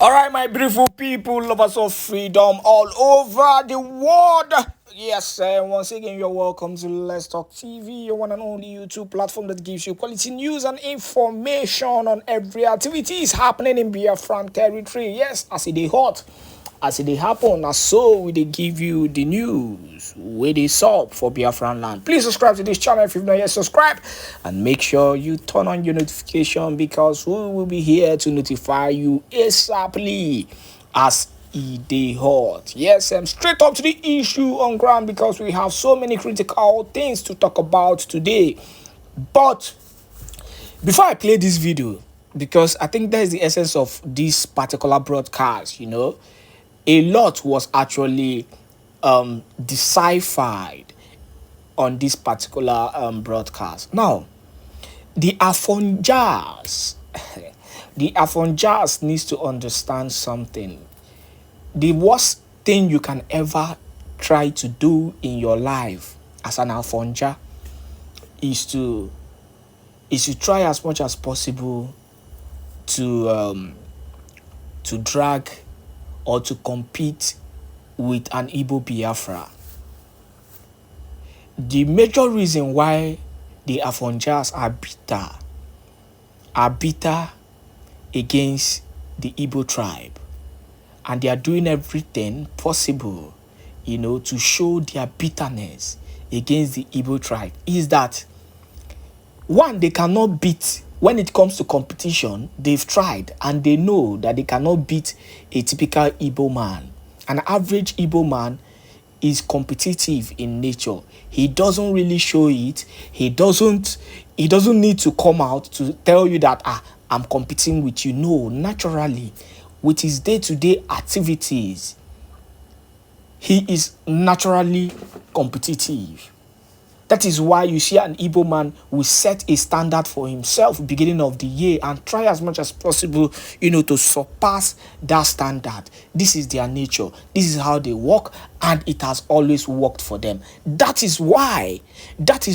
All right, my beautiful people, lovers of freedom all over the world. Yes, once again, you're welcome to Let's Talk TV, your one and only YouTube platform that gives you quality news and information on every activity is happening in Biafran territory. Yes, as it is hot, as it happen, as so we they give you the news where they sup for Biafran land. Please subscribe to this channel if you've not yet subscribed, and make sure you turn on your notification because we will be here to notify you ASAPly as dey hot. Yes, straight up to the issue on ground because we have so many critical things to talk about today. But before I play this video, because I think that is the essence of this particular broadcast, a lot was actually deciphered on this particular broadcast. Now, the Afonjas, the Afonjas needs to understand something. The worst thing you can ever try to do in your life as an Afonja is to try as much as possible to drag or to compete with an Igbo Biafra. The major reason why the Afonjas are bitter against the Igbo tribe, and they are doing everything possible, to show their bitterness against the Igbo tribe, is that one, they cannot beat. When it comes to competition, they've tried and they know that they cannot beat a typical Igbo man. An average Igbo man is competitive in nature. He doesn't really show it. He doesn't need to come out to tell you that I'm competing with you. No, naturally, with his day-to-day activities, he is naturally competitive. That is why you see an Igbo man will set a standard for himself beginning of the year and try as much as possible, to surpass that standard. This is their nature. This is how they work, and it has always worked for them. That is why the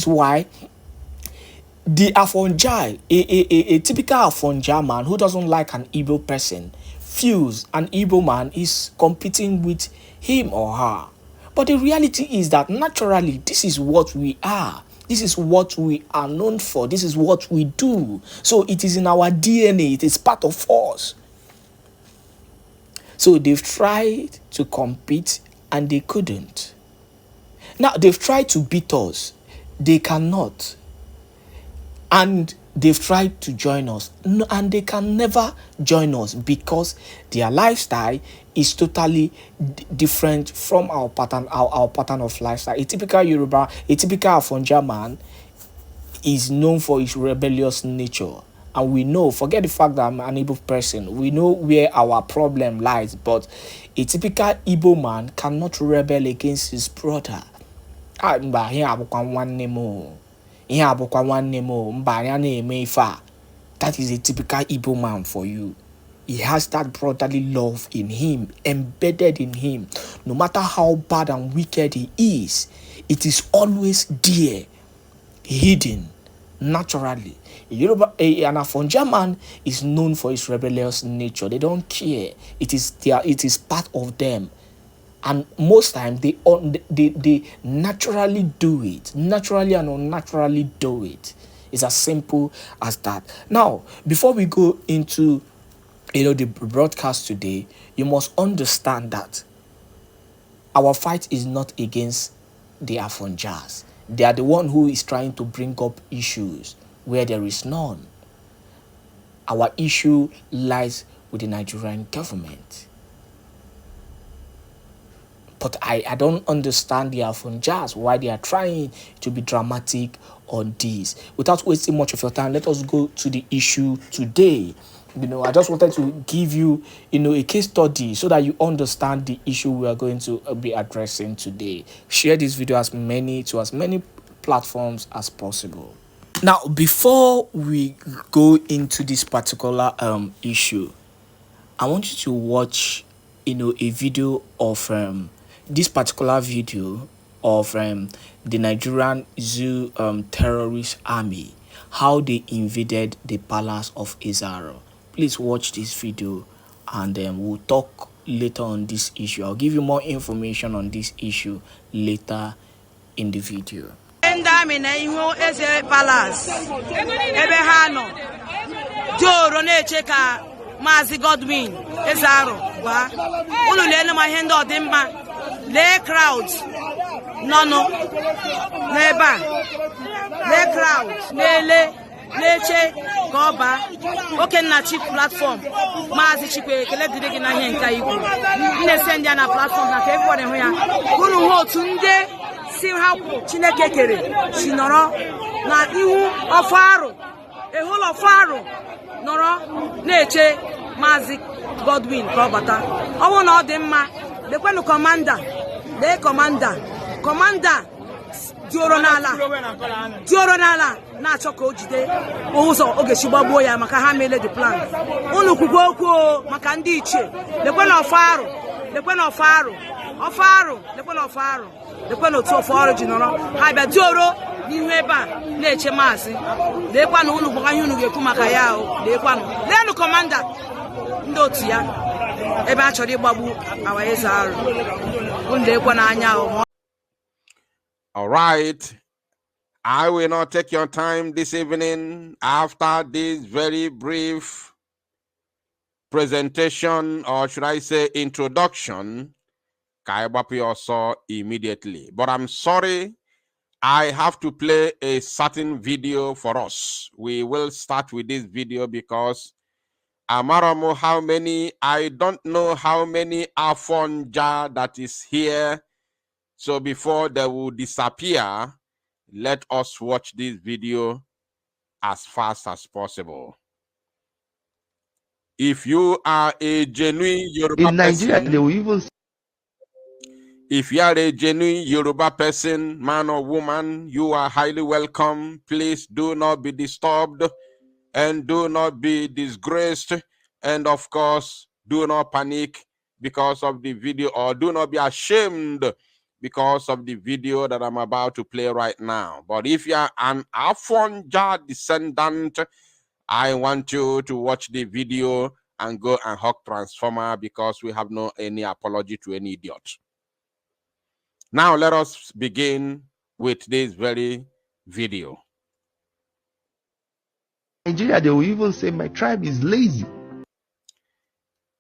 Afonja, a typical Afonja man who doesn't like an Igbo person, feels an Igbo man is competing with him or her. But the reality is that naturally, this is what we are. This is what we are known for. This is what we do. So it is in our DNA. It is part of us. So they've tried to compete and they couldn't. Now, they've tried to beat us. They cannot. And they've tried to join us, and they can never join us because their lifestyle is totally different from our pattern of lifestyle. A typical Yoruba, a typical Afonja man is known for his rebellious nature. And we know, forget the fact that I'm an Igbo person, we know where our problem lies. But a typical Igbo man cannot rebel against his brother. That is a typical Igbo man for you. He has that brotherly love in him, embedded in him. No matter how bad and wicked he is, it is always there, hidden, naturally. An Afonja man is known for his rebellious nature. They don't care. It is part of them. And most times they naturally do it. Naturally and unnaturally do it. It's as simple as that. Now, before we go into the broadcast today, you must understand that our fight is not against the Afonjas. They are the one who is trying to bring up issues where there is none. Our issue lies with the Nigerian government. But I don't understand the Afonjas, why they are trying to be dramatic on this. Without wasting much of your time, let us go to the issue today. I just wanted to give you, a case study so that you understand the issue we are going to be addressing today. Share this video to as many platforms as possible. Now, before we go into this particular issue, I want you to watch, a video of this particular video of the Nigerian zoo terrorist army, how they invaded the palace of EZE. Please watch this video and then we'll talk later on this issue. I'll give you more information on this issue later in the video. EZE Palace ebe ha nọ Joro na-eche ka Maazị Godwin eze arụ gwa unu lee ma ihe ndị ọ dị mma lee crowd nọ n'ebe a lee crowd na-eche ka ọ baa Okenna Chief platform Maazị Chikwe ekele dịrị gị na ihe nke ikwu na-ese ndị na platform na ka everybody hụ ya unu hụ otu ndị si ha Chineke kere si nọrọ na ihu ọfarụ ehụlọ ọfarụ nọrọ na-eche Maazị Godwin ka ọ bata ọ bụrụ na ọ dị mma lekwenụ kọmanda dioro n'ala na-achọ ka o jide ụzọ oge chi gbagbuo ya maka ha meele the plan unu kwukwo okwu maka ndị ichie lekwenụ otu ọfarụ ji nọrọ ha bịa dioro n'ihu ebe a na-eche Maazị leekwanụ unu gbaka ihe unu ga-ekwu maka ya leenụ kọmanda ndị otu ya ebe a chọrọ ịgbagbu awa eze arụ unu leekwanụ anya. All right, I will not take your time this evening after this very brief presentation, or should I say introduction. Kaibapi also immediately, but I'm sorry, I have to play a certain video for us. We will start with this video because Amaramo, how many? I don't know how many Afonja that is here. So before they will disappear, let us watch this video as fast as possible. If you are a genuine Yoruba person, they will even. If you are a genuine Yoruba person, man or woman, you are highly welcome. Please do not be disturbed and do not be disgraced. And of course, do not panic because of the video, or do not be ashamed because of the video that I'm about to play right now. But if you are an Afonja descendant, I want you to watch the video and go and hug Transformer, because we have no any apology to any idiot. Now let us begin with this very video. Nigeria, they will even say my tribe is lazy.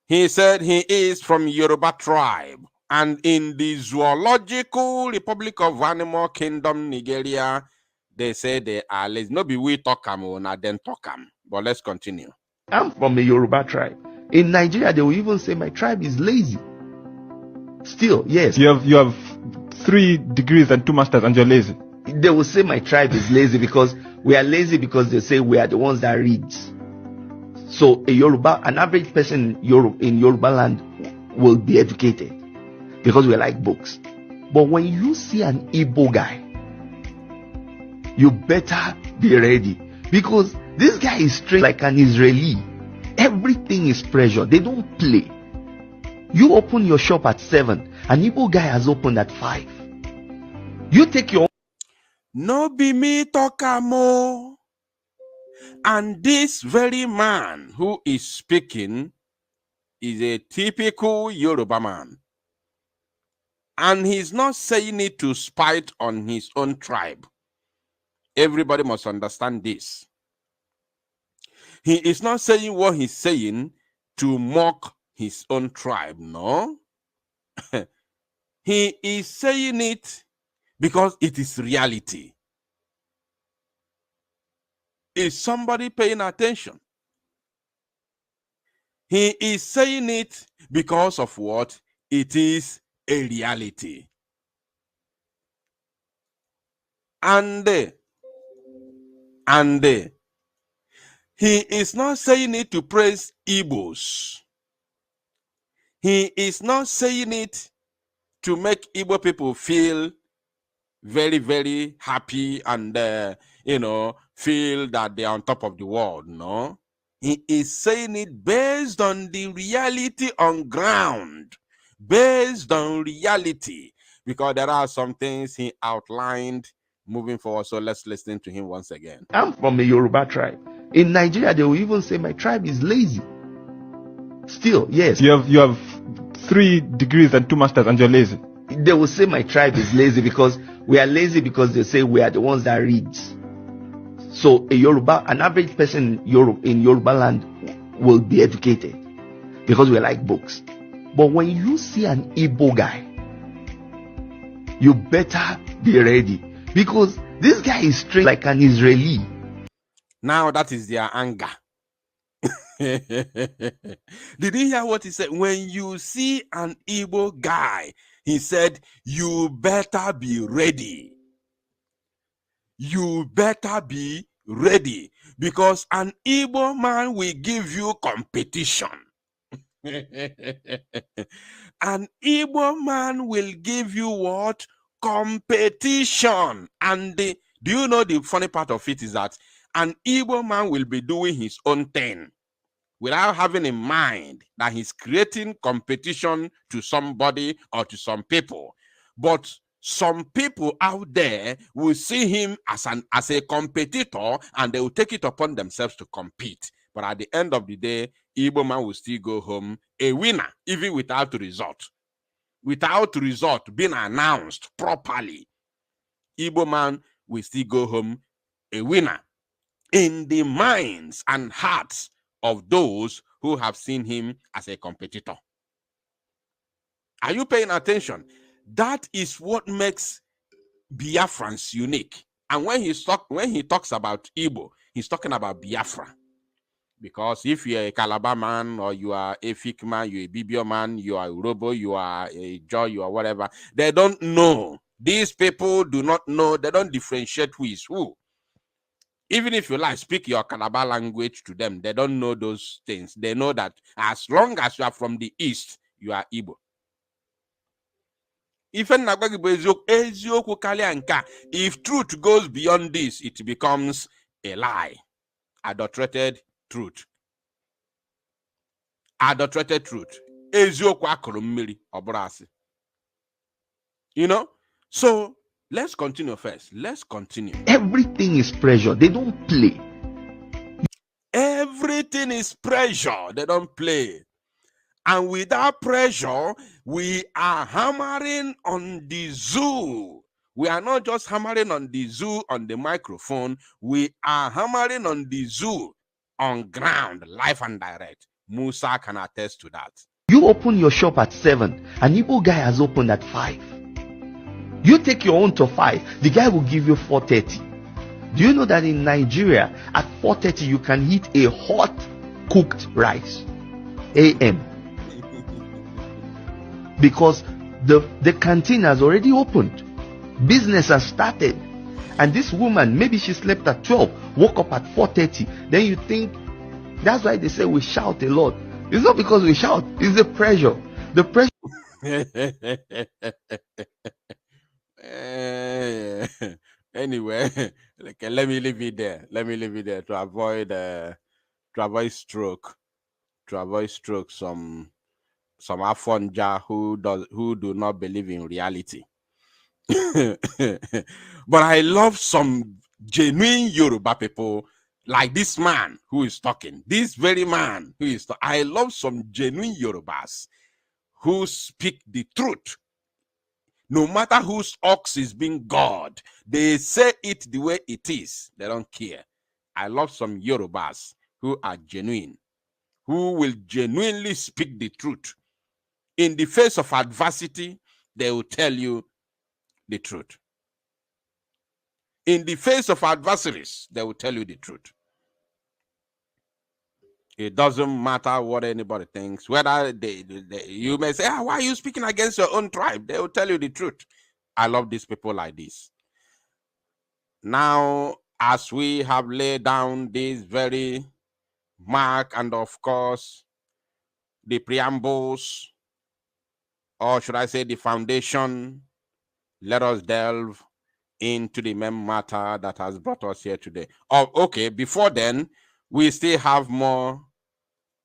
He said he is from Yoruba tribe. And in the Zoological Republic of Animal Kingdom, Nigeria, they say they are lazy. No be we talk am, na then talk am. But let's continue. I'm from a Yoruba tribe. In Nigeria, they will even say my tribe is lazy. Still, yes. You have 3 degrees and 2 masters and you're lazy. They will say my tribe is lazy because we are lazy, because they say we are the ones that read. So an average person in Yoruba land will be educated, because we like books. But when you see an Igbo guy, you better be ready, because this guy is straight like an Israeli. Everything is pressure. They don't play. You open your shop at 7, an Igbo guy has opened at 5. You take your. No be me talkamo. And this very man who is speaking is a typical Yoruba man. And he's not saying it to spite on his own tribe. Everybody must understand this. He is not saying what he's saying to mock his own tribe, no. He is saying it because it is reality. Is somebody paying attention? He is saying it because of what? It is a reality. And he is not saying it to praise Igbos. He is not saying it to make Igbo people feel very, very happy and, feel that they are on top of the world. No, he is saying it based on the reality on ground, based on reality, because there are some things he outlined moving forward. So let's listen to him once again. I'm from a Yoruba tribe. In Nigeria, they will even say my tribe is lazy. Still, yes. You have 3 degrees and 2 masters and you're lazy. They will say my tribe is lazy because we are lazy because they say we are the ones that read. So an average person in Yoruba land will be educated because we like books. But when you see an Igbo guy, you better be ready because this guy is straight like an Israeli. Now that is their anger. Did you hear what he said? When you see an Igbo guy, he said, you better be ready. You better be ready because an Igbo man will give you competition. An Igbo man will give you what? Competition. And do you know the funny part of it is that an Igbo man will be doing his own thing without having in mind that he's creating competition to somebody or to some people. But some people out there will see him as a competitor and they will take it upon themselves to compete. But at the end of the day, Igbo man will still go home a winner, even without result. Without result being announced properly, Igbo man will still go home a winner in the minds and hearts of those who have seen him as a competitor. Are you paying attention? That is what makes Biafrans unique. And when he talks about Igbo, he's talking about Biafra. Because if you're a Calabar man, or you are a Fik man, you're a Bibio man, you are a Robo, you are a Joy, you are whatever, they don't know. These people do not know. They don't differentiate who is who. Even if you like speak your Calabar language to them, they don't know those things. They know that as long as you are from the East, you are Igbo. If truth goes beyond this, it becomes a lie. Adulterated truth. Adulterated truth. You know? So let's continue first. Let's continue. Everything is pressure. They don't play. Everything is pressure. They don't play. And without pressure, we are hammering on the zoo. We are not just hammering on the zoo on the microphone. We are hammering on the zoo on ground, live and direct. Musa can attest to that. You open your shop at 7. An Igbo guy has opened at 5. You take your own to 5. The guy will give you 4:30. Do you know that in Nigeria, at 4:30, you can eat a hot cooked rice? AM. Because the canteen has already opened. Business has started. And this woman, maybe she slept at 12, woke up at 4:30. Then you think, that's why they say we shout a lot. It's not because we shout, it's the pressure. The pressure. Anyway, let me leave it there. Let me leave it there to avoid stroke. To avoid stroke, some Afonja who do not believe in reality. But I love some genuine Yoruba people like this man who is talking. This very man who is talking. I love some genuine Yorubas who speak the truth. No matter whose ox is being God, they say it the way it is. They don't care. I love some Yorubas who are genuine, who will genuinely speak the truth. In the face of adversity, they will tell you the truth. In the face of adversaries, they will tell you the truth. It doesn't matter what anybody thinks. Whether you may say, why are you speaking against your own tribe? They will tell you the truth. I love these people like this. Now, as we have laid down this very mark and, of course, the preambles, or should I say the foundation, let us delve into the main matter that has brought us here today. Oh, okay, before then, we still have more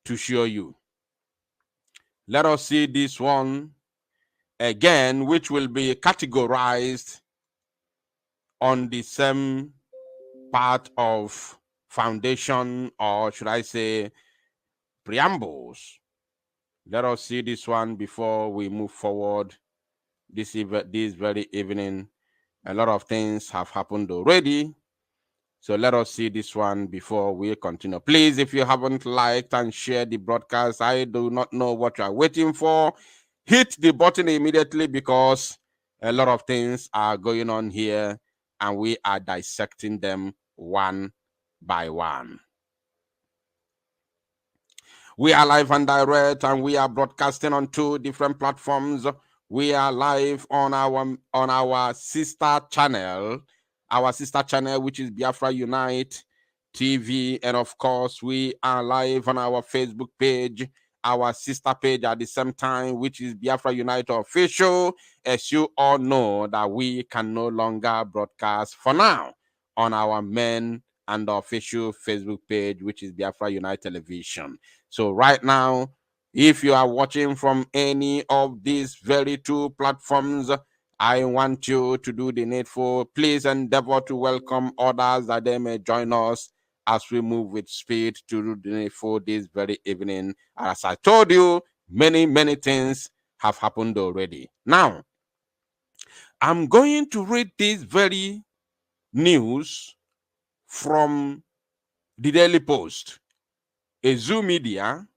to show you. Let us see this one again, which will be categorized on the same part of foundation, or should I say preambles. Let us see this one before we move forward. This very evening, a lot of things have happened already. So let us see this one before we continue. Please, if you haven't liked and shared the broadcast, I do not know what you are waiting for. Hit the button immediately, because a lot of things are going on here and we are dissecting them one by one. We are live and direct, and we are broadcasting on 2 different platforms. We are live on our sister channel, which is Biafra Unite TV, and of course, we are live on our Facebook page, our sister page at the same time, which is Biafra Unite Official. As you all know, that we can no longer broadcast for now on our main and official Facebook page, which is Biafra Unite Television. So right now, if you are watching from any of these very 2 platforms, I want you to do the needful. Please endeavor to welcome others that they may join us as we move with speed to do the needful this very evening. As I told you, many, many things have happened already. Now, I'm going to read this very news from the Daily Post, a Zoo media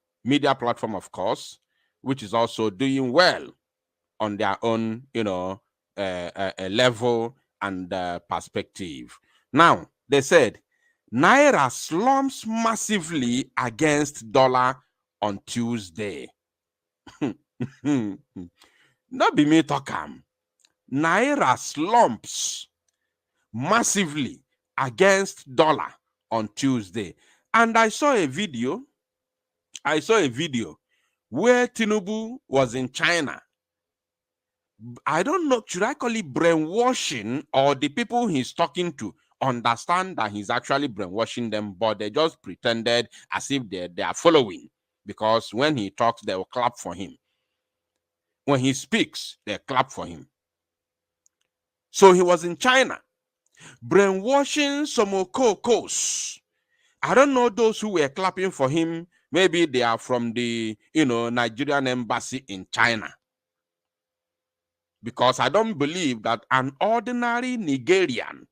platform, of course, which is also doing well on their own, level and perspective. Now, they said, Naira slumps massively against dollar on Tuesday. Not be me talk am. Naira slumps massively against dollar on Tuesday. And I saw a video where Tinubu was in China. I don't know, should I call it brainwashing, or the people he's talking to understand that he's actually brainwashing them, but they just pretended as if they are following, because when he talks, they will clap for him. When he speaks, they clap for him. So he was in China, brainwashing some Okokos. I don't know those who were clapping for him. Maybe they are from the, Nigerian embassy in China. Because I don't believe that an ordinary Nigerian,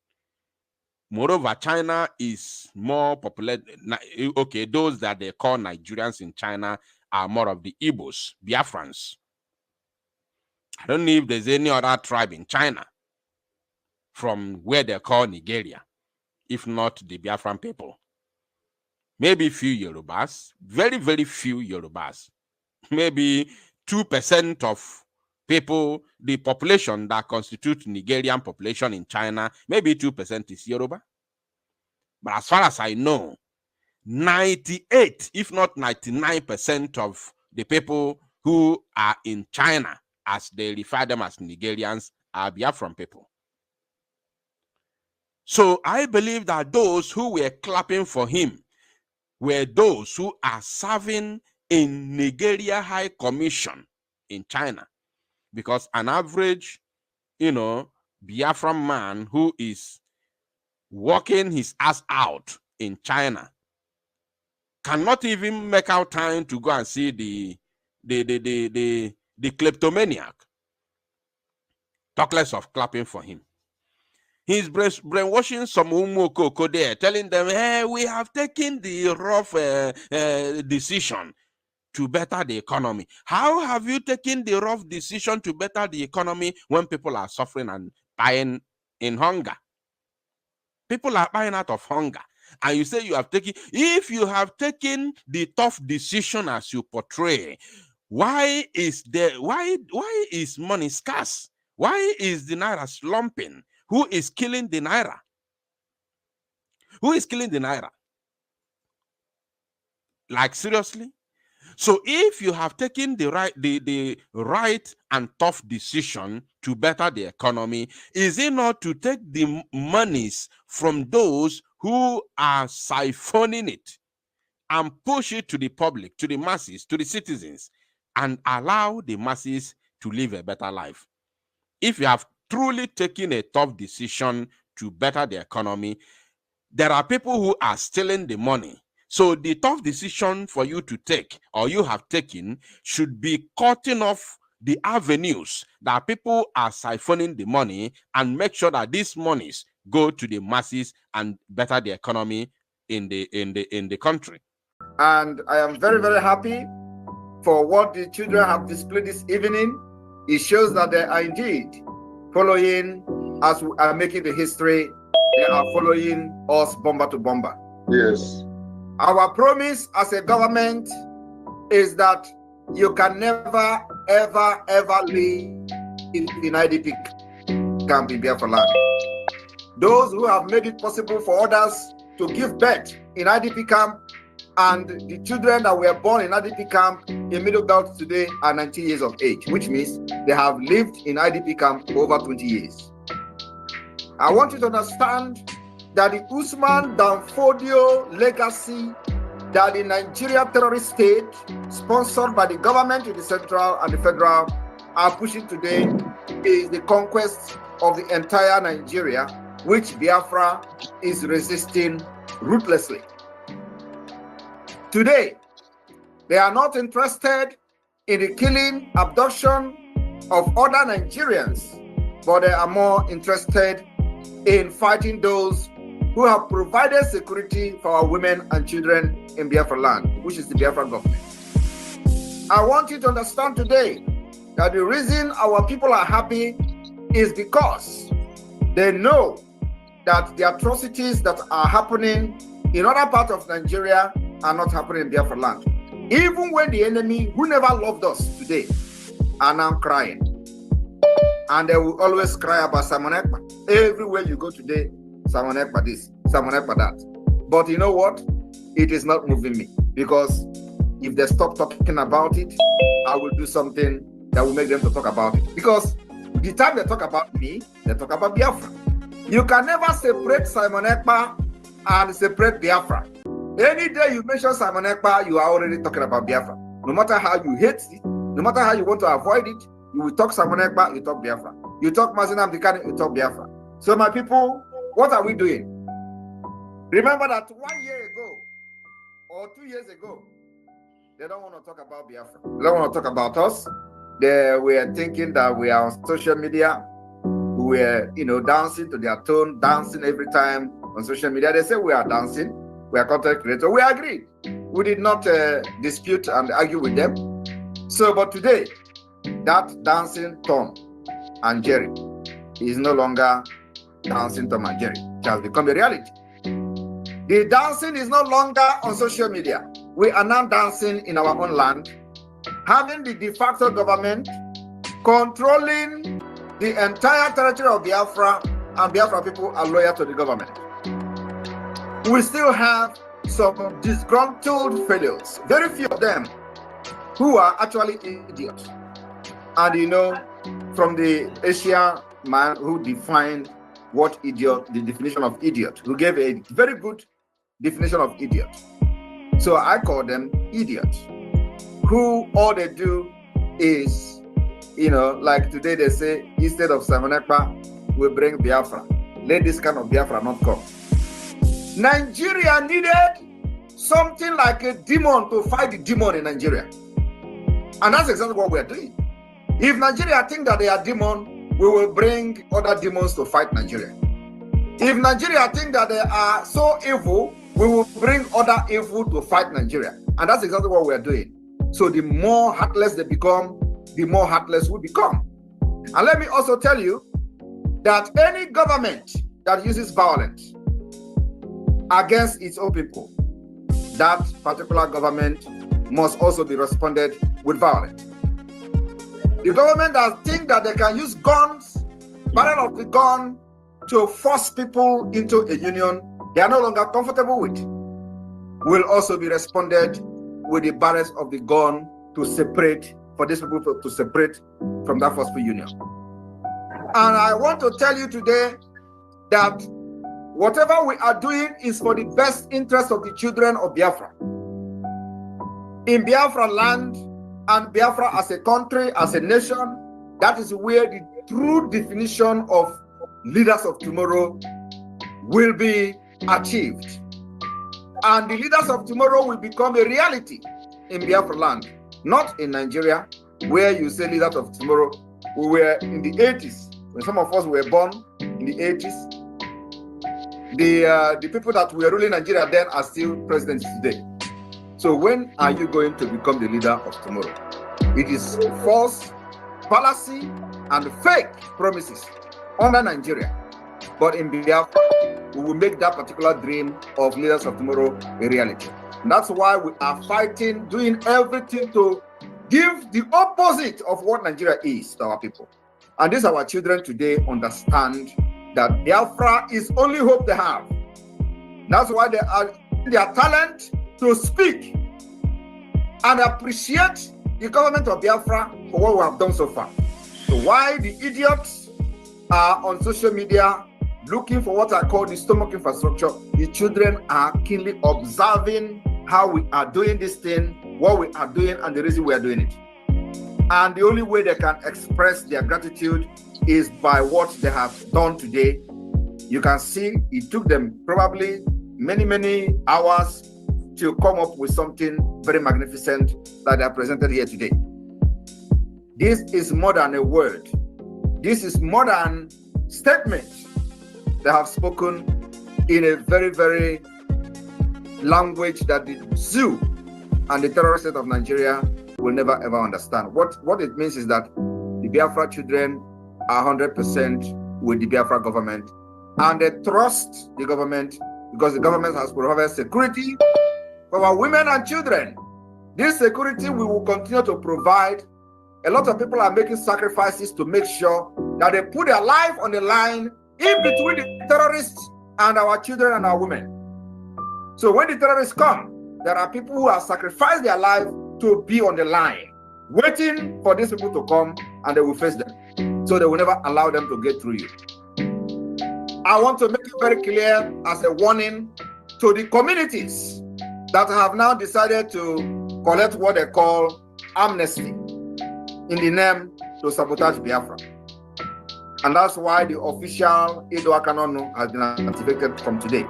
moreover, China is more populated. Okay, those that they call Nigerians in China are more of the Igbos, Biafrans. I don't know if there's any other tribe in China from where they call Nigeria, if not the Biafran people. Maybe few Yorubas, very, very few Yorubas. Maybe 2% of people, the population that constitutes Nigerian population in China, maybe 2% is Yoruba. But as far as I know, 98, if not 99% of the people who are in China, as they refer them as Nigerians, are Biafran people. So I believe that those who were clapping for him were those who are serving in Nigeria High Commission in China. Because an average, Biafran man who is working his ass out in China cannot even make out time to go and see the kleptomaniac. Talk less of clapping for him. He's brainwashing some Umokoko there, telling them, hey, we have taken the rough decision to better the economy. How have you taken the rough decision to better the economy when people are suffering and dying in hunger? People are dying out of hunger. And you say you have taken, if you have taken the tough decision as you portray, why is money scarce? Why is the Naira slumping? Who is killing the Naira? Who is killing the Naira? Like, seriously? So if you have taken the right and tough decision to better the economy, is it not to take the monies from those who are siphoning it and push it to the public, to the masses, to the citizens, and allow the masses to live a better life? If you have truly taken a tough decision to better the economy, there are people who are stealing the money So the tough decision for you to take, or you have taken, should be cutting off the avenues that people are siphoning the money, and make sure that these monies go to the masses and better the economy in the country. And I am very, very happy for what the children have displayed this evening. It shows that they are indeed following, as we are making the history, they are following us bomber to bomber. Yes. Our promise as a government is that you can never, ever, ever live in IDP camp in Biafra land. Those who have made it possible for others to give birth in IDP camp, and the children that were born in IDP camp in Middle Belt today are 19 years of age, which means they have lived in IDP camp for over 20 years. I want you to understand that the Usman Danfodio legacy that the Nigeria terrorist state, sponsored by the government in the central and the federal, are pushing today is the conquest of the entire Nigeria, which Biafra is resisting ruthlessly. Today, they are not interested in the killing, abduction of other Nigerians, but they are more interested in fighting those who have provided security for our women and children in Biafra land, which is the Biafra government. I want you to understand today that the reason our people are happy is because they know that the atrocities that are happening in other parts of Nigeria are not happening in Biafra land. Even when the enemy who never loved us today are now crying. And they will always cry about Simon Ekpa. Everywhere you go today, Simon Ekpa this, Simon Ekpa that. But you know what? It is not moving me. Because if they stop talking about it, I will do something that will make them to talk about it. Because the time they talk about me, they talk about Biafra. You can never separate Simon Ekpa and separate Biafra. Any day you mention Simon Ekpa, you are already talking about Biafra. No matter how you hate it, no matter how you want to avoid it, you will talk Simon Ekpa, you talk Biafra. You talk Mazina Mdikani, you talk Biafra. So my people, what are we doing? Remember that 1 year ago or 2 years ago, they don't want to talk about Biafra. They don't want to talk about us. They were thinking that we are on social media. We were, dancing to their tune, dancing every time on social media. They say we are dancing. We are content creators. We agreed. We did not dispute and argue with them. So, but today, that dancing Tom and Jerry is no longer dancing Tom and Jerry. It has become a reality. The dancing is no longer on social media. We are now dancing in our own land, having the de facto government controlling the entire territory of Biafra, and Biafra people are loyal to the government. We still have some disgruntled failures, very few of them, who are actually idiots. And from the Asian man who defined what idiot, the definition of idiot, who gave a very good definition of idiot. So I call them idiots, who all they do is, like today they say, instead of Simon Ekpa, we bring Biafra. Let this kind of Biafra not come. Nigeria needed something like a demon to fight the demon in Nigeria. And that's exactly what we are doing. If Nigeria think that they are demon, we will bring other demons to fight Nigeria. If Nigeria think that they are so evil, we will bring other evil to fight Nigeria. And that's exactly what we are doing. So the more heartless they become, the more heartless we become. And let me also tell you that any government that uses violence against its own people, that particular government must also be responded with violence. The government that think that they can use guns, barrel of the gun, to force people into a union they are no longer comfortable with, will also be responded with the barrels of the gun to separate, for these people to separate from that forceful union. And I want to tell you today that whatever we are doing is for the best interest of the children of Biafra. In Biafra land and Biafra as a country, as a nation, that is where the true definition of leaders of tomorrow will be achieved. And the leaders of tomorrow will become a reality in Biafra land, not in Nigeria, where you say leaders of tomorrow. We were in the 80s, when some of us were born in the 80s. The people that were ruling Nigeria then are still presidents today. So when are you going to become the leader of tomorrow? It is false, fallacy, and fake promises under Nigeria. But in Biafra, we will make that particular dream of leaders of tomorrow a reality. And that's why we are fighting, doing everything to give the opposite of what Nigeria is to our people. And this our children today understand that Biafra is only hope they have. That's why they are their talent to speak and appreciate the government of Biafra for what we have done so far. So why the idiots are on social media looking for what I call the stomach infrastructure, the children are keenly observing how we are doing this thing, what we are doing, and the reason we are doing it. And the only way they can express their gratitude is by what they have done today. You can see it took them probably many hours to come up with something very magnificent that they are presented here today. This is more than a word. This is more than statements they have spoken in a very language that the zoo and the terrorist state of Nigeria will never ever understand. What it means is that the Biafra children are 100% with the Biafra government, and they trust the government because the government has provided security for our women and children. This security we will continue to provide. A lot of people are making sacrifices to make sure that they put their life on the line in between the terrorists and our children and our women. So when the terrorists come, there are people who have sacrificed their life to be on the line, waiting for these people to come, and they will face them. So they will never allow them to get through you. I want to make it very clear as a warning to the communities that have now decided to collect what they call amnesty in the name to sabotage Biafra. And that's why the official Edo Akanonu has been activated from today.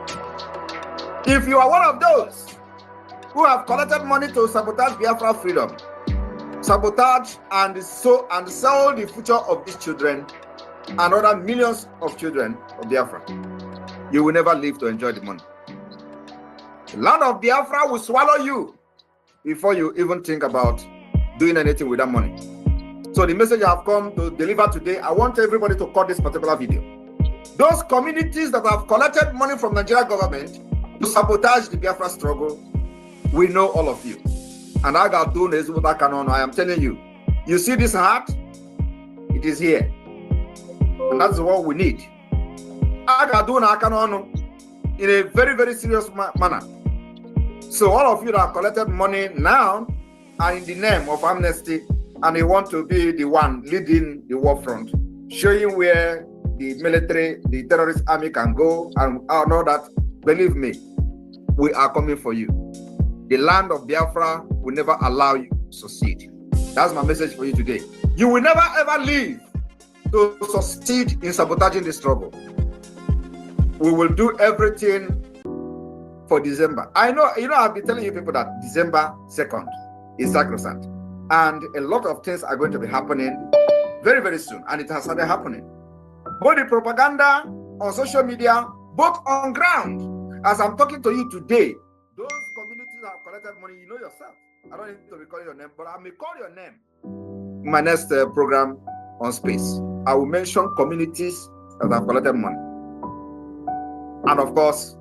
If you are one of those who have collected money to sabotage Biafra freedom, sabotage and sell the future of these children and other millions of children of Biafra, you will never live to enjoy the money. The land of Biafra will swallow you before you even think about doing anything with that money. So the message I have come to deliver today, I want everybody to cut this particular video. Those communities that have collected money from Nigeria government to sabotage the Biafra struggle, we know all of you. And I got doing this with that canon. I am telling you, you see this heart? It is here. And that's what we need. I got doing a canon in a very serious manner. So all of you that have collected money now are in the name of amnesty, and they want to be the one leading the war front, showing where the military, the terrorist army can go and all that. Believe me, we are coming for you. The land of Biafra will never allow you to succeed. That's my message for you today. You will never ever leave to succeed in sabotaging the struggle. We will do everything for December. I know, I've been telling you people that December 2nd is sacrosanct. And a lot of things are going to be happening very soon. And it has started happening. Both the propaganda on social media, both on ground. As I'm talking to you today, those communities that have collected money, you know yourself. I don't need to recall your name, but I may call your name in my next program on space. I will mention communities that have collected money. And of course,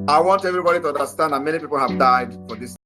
I want everybody to understand that many people have died for this